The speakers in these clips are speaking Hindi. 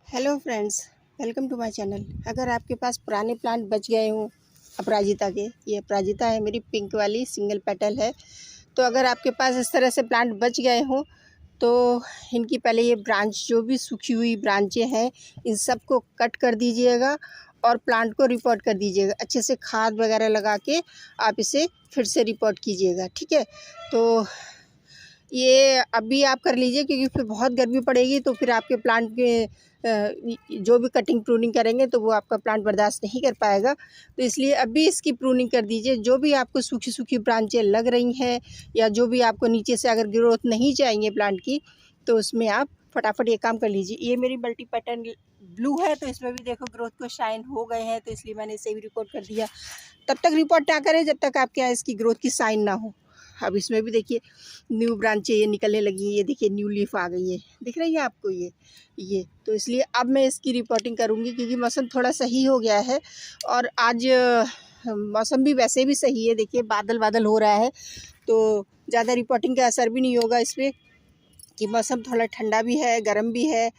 Hello friends, welcome to my channel. अगर आपके पास पुराने प्लांट बच गए हों अपराजिता के, ये अपराजिता है मेरी पिंक वाली सिंगल पेटल है। तो अगर आपके पास इस तरह से प्लांट बच गए हों तो इनकी पहले ये ब्रांच, जो भी सूखी हुई ब्रांचें हैं, इन सब को कट कर दीजिएगा और प्लांट को रिपोर्ट कर दीजिएगा। अच्छे से खाद वगैरह लगा के आप इसे फिर से रिपोर्ट कीजिएगा, ठीक है। तो ये अभी आप कर लीजिए, क्योंकि फिर बहुत गर्मी पड़ेगी तो फिर आपके प्लांट के जो भी कटिंग प्रूनिंग करेंगे तो वो आपका प्लांट बर्दाश्त नहीं कर पाएगा। तो इसलिए अभी इसकी प्रूनिंग कर दीजिए। जो भी आपको सूखी सूखी ब्रांचें लग रही हैं या जो भी आपको नीचे से अगर ग्रोथ नहीं चाहिए प्लांट की, तो उसमें आप फटाफट ये काम कर लीजिए। ये मेरी मल्टी पैटर्न ब्लू है, तो इसमें भी देखो ग्रोथ को शाइन हो गए हैं, तो इसलिए मैंने इसे भी रिपोर्ट कर दिया। तब तक रिपोर्ट ना करें जब तक आपके यहाँ इसकी ग्रोथ की साइन ना हो। अब इसमें भी देखिए न्यू ब्रांचें ये निकलने लगी हैं, ये देखिए न्यू लीफ आ गई है, दिख रही है आपको ये। तो इसलिए अब मैं इसकी रिपोर्टिंग करूँगी, क्योंकि मौसम थोड़ा सही हो गया है और आज मौसम भी वैसे भी सही है। देखिए बादल बादल हो रहा है, तो ज़्यादा रिपोर्टिंग का असर भी नहीं होगा इस पर, कि मौसम थोड़ा ठंडा भी है, गर्म भी है।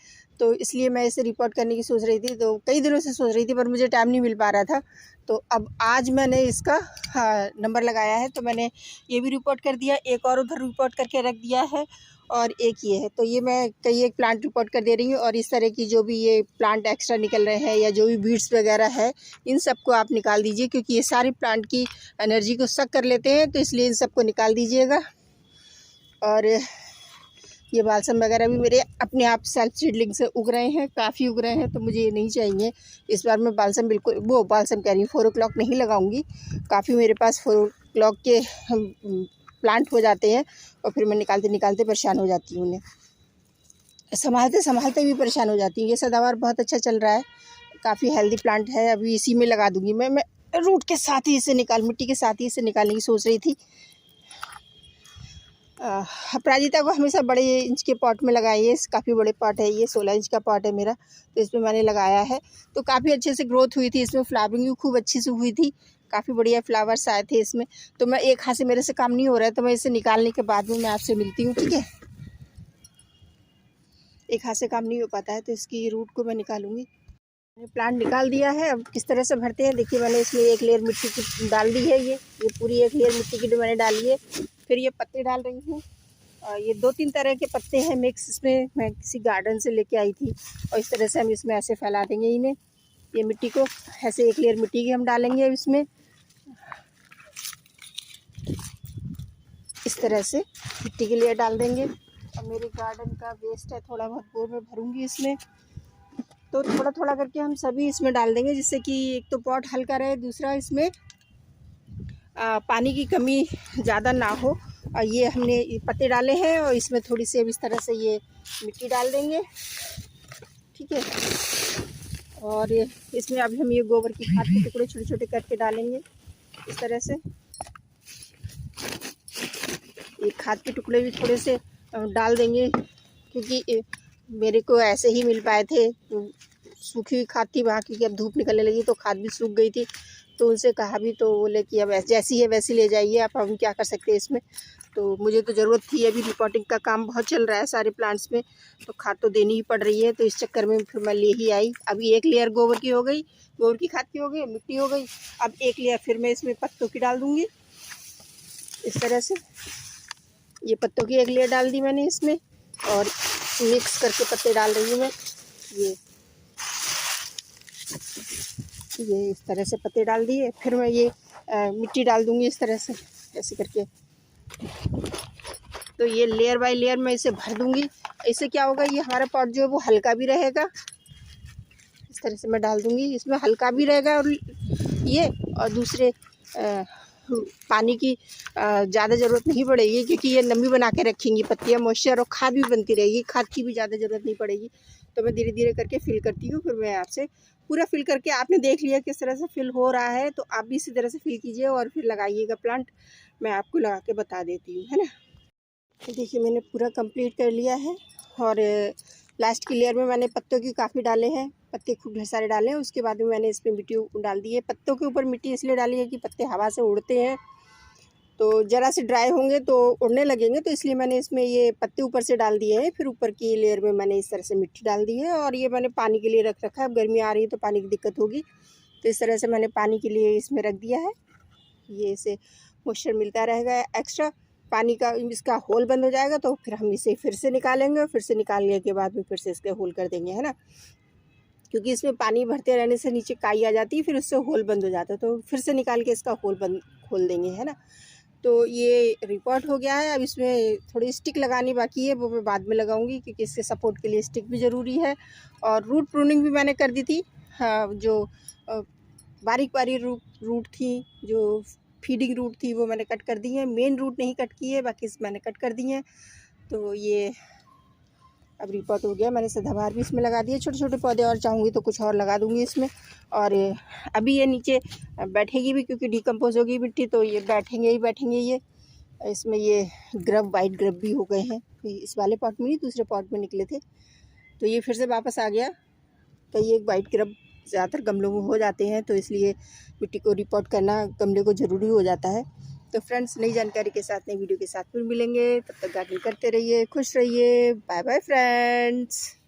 तो इसलिए मैं इसे रिपोर्ट करने की सोच रही थी, तो कई दिनों से सोच रही थी, पर मुझे टाइम नहीं मिल पा रहा था। तो अब आज मैंने इसका नंबर लगाया है, तो मैंने ये भी रिपोर्ट कर दिया, एक और उधर रिपोर्ट करके रख दिया है और एक ये है। तो ये मैं कई एक प्लांट रिपोर्ट कर दे रही हूँ। और इस तरह की जो भी ये प्लांट एक्स्ट्रा निकल रहे हैं या जो भी बीड्स वगैरह है, इन सबको आप निकाल दीजिए, क्योंकि ये सारे प्लांट की एनर्जी को सक कर लेते हैं। तो इसलिए इन सबको निकाल दीजिएगा। और ये बालसम वगैरह भी मेरे अपने आप सेल्फ सीडलिंग से उग रहे हैं, काफ़ी उग रहे हैं, तो मुझे ये नहीं चाहिए। इस बार मैं बालसम बिल्कुल, वो बालसम कह रही हूँ, 4 o'clock नहीं लगाऊंगी। काफ़ी मेरे पास 4 o'clock के प्लांट हो जाते हैं और फिर मैं निकालते निकालते परेशान हो जाती हूँ, उन्हें संभालते संभालते भी परेशान हो जाती हूँ। ये सदाबहार बहुत अच्छा चल रहा है, काफ़ी हेल्दी प्लांट है। अभी इसी में लगा दूँगी मैं रूट के साथ ही इसे मिट्टी के साथ ही इसे निकालने की सोच रही थी। अपराजिता को हमेशा बड़े इंच के पॉट में लगाइए। काफ़ी बड़े पॉट है, ये 16 इंच का पॉट है मेरा, तो इसमें मैंने लगाया है। तो काफ़ी अच्छे से ग्रोथ हुई थी, इसमें फ्लावरिंग भी खूब अच्छी से हुई थी, काफ़ी बढ़िया फ्लावर्स आए थे इसमें। तो मैं एक हाथ से मेरे से काम नहीं हो रहा है, तो मैं इसे निकालने के बाद में मैं आपसे मिलती हूँ, ठीक है। एक हाथ से काम नहीं हो पाता है, तो इसकी रूट को मैं निकालूंगी। मैंने प्लांट निकाल दिया है। अब किस तरह से भरते हैं देखिए, मैंने इसमें एक लेयर मिट्टी की डाल दी है, ये पूरी एक लेयर मिट्टी की जो मैंने डाली है। फिर ये पत्ते डाल रही हूँ। ये 2-3 तरह के पत्ते हैं मिक्स, इसमें मैं किसी गार्डन से लेके आई थी। और इस तरह से हम इसमें ऐसे फैला देंगे इन्हें, ये मिट्टी को ऐसे एक लेयर मिट्टी की हम डालेंगे इसमें, इस तरह से मिट्टी की लेयर डाल देंगे। और मेरे गार्डन का वेस्ट है थोड़ा बहुत, वो मैं भरूंगी इसमें। तो थोड़ा थोड़ा करके हम सभी इसमें डाल देंगे, जिससे कि एक तो पॉट हल्का रहे, दूसरा इसमें पानी की कमी ज़्यादा ना हो। और ये हमने पत्ते डाले हैं और इसमें थोड़ी सी अब इस तरह से ये मिट्टी डाल देंगे, ठीक है। और इसमें अभी हम ये गोबर की खाद के टुकड़े छोटे छोटे करके डालेंगे इस तरह से। ये खाद के टुकड़े भी थोड़े से डाल देंगे, क्योंकि मेरे को ऐसे ही मिल पाए थे, सूखी हुई खाद थी वहाँ, क्योंकि अब धूप निकलने लगी तो खाद भी सूख गई थी। तो उनसे कहा भी, तो बोले कि अब जैसी है वैसी ले जाइए आप, हम क्या कर सकते हैं इसमें। तो मुझे तो ज़रूरत थी, अभी रिपोर्टिंग का काम बहुत चल रहा है सारे प्लांट्स में, तो खाद तो देनी ही पड़ रही है। तो इस चक्कर में फिर मैं ले ही आई। अभी एक लेयर गोबर की हो गई, गोबर की खाद की हो गई, मिट्टी हो गई। अब एक लेयर फिर मैं इसमें पत्तों की डाल दूँगी इस तरह से। ये पत्तों की एक लेयर डाल दी मैंने इसमें, और मिक्स करके पत्ते डाल रही हूँ मैं। ये इस तरह से पत्ते डाल दिए। फिर मैं ये मिट्टी डाल दूँगी इस तरह से, ऐसे करके। तो ये लेयर बाय लेयर मैं इसे भर दूँगी। इससे क्या होगा, ये हमारा पॉट जो है वो हल्का भी रहेगा। इस तरह से मैं डाल दूँगी, इसमें हल्का भी रहेगा और ये, और दूसरे पानी की ज़्यादा ज़रूरत नहीं पड़ेगी, क्योंकि ये नमी बना के रखेंगी पत्तियाँ, मॉइस्चर, और खाद भी बनती रहेगी, खाद की भी ज़्यादा ज़रूरत नहीं पड़ेगी। तो मैं धीरे धीरे करके फिल करती हूँ। फिर मैं आपसे पूरा फिल करके, आपने देख लिया किस तरह से फिल हो रहा है, तो आप भी इसी तरह से फिल कीजिए और फिर लगाइएगा प्लांट। मैं आपको लगा के बता देती हूँ, है ना। तो देखिए मैंने पूरा कंप्लीट कर लिया है। और लास्ट की लेयर में मैंने पत्तों की काफ़ी डाले हैं, पत्ते खूब ढेर सारे डाले हैं। उसके बाद में मैंने इसमें मिट्टी डाल दी है। पत्तों के ऊपर मिट्टी इसलिए डाली है कि पत्ते हवा से उड़ते हैं, तो ज़रा से ड्राई होंगे तो उड़ने लगेंगे, तो इसलिए मैंने इसमें ये पत्ते ऊपर से डाल दिए हैं। फिर ऊपर की लेयर में मैंने इस तरह से मिट्टी डाल दी है और ये मैंने पानी के लिए रख रखा है। अब गर्मी आ रही है तो पानी की दिक्कत होगी, तो इस तरह से मैंने पानी के लिए इसमें रख दिया है। ये इसे मॉइस्चर मिलता रहेगा एक्स्ट्रा पानी का। इसका होल बंद हो जाएगा तो फिर हम इसे फिर से निकालेंगे और फिर से निकालने के बाद में फिर से इसके होल कर देंगे, है ना, क्योंकि इसमें पानी भरते रहने से नीचे काई आ जाती है, फिर उससे होल बंद हो जाता है। तो फिर से निकाल के इसका होल बंद खोल देंगे, है ना। तो ये रिपोर्ट हो गया है। अब इसमें थोड़ी स्टिक लगानी बाकी है, वो मैं बाद में लगाऊंगी, क्योंकि इसके सपोर्ट के लिए स्टिक भी ज़रूरी है। और रूट प्रूनिंग भी मैंने कर दी थी। हाँ, जो बारीक बारीक रूट थी, जो फीडिंग रूट थी, वो मैंने कट कर दी है। मेन रूट नहीं कट की है, बाकी मैंने कट कर दी है। तो ये अब रिपोर्ट हो गया। मैंने सदाबहार भी इसमें लगा दिए, छोटे छोटे पौधे, और चाहूँगी तो कुछ और लगा दूँगी इसमें। और अभी ये नीचे बैठेगी भी, क्योंकि डिकम्पोज होगी मिट्टी, तो ये बैठेंगे ही बैठेंगे। ये इसमें ये ग्रब, वाइट ग्रब भी हो गए हैं, इस वाले पॉट में नहीं, दूसरे पॉट में निकले थे, तो ये फिर से वापस आ गया। तो ये वाइट ग्रब ज़्यादातर गमलों में हो जाते हैं, तो इसलिए मिट्टी को रिपोर्ट करना गमले को ज़रूरी हो जाता है। तो फ्रेंड्स, नई जानकारी के साथ, नई वीडियो के साथ फिर मिलेंगे। तब तक गार्डनिंग करते रहिए, खुश रहिए। Bye bye friends.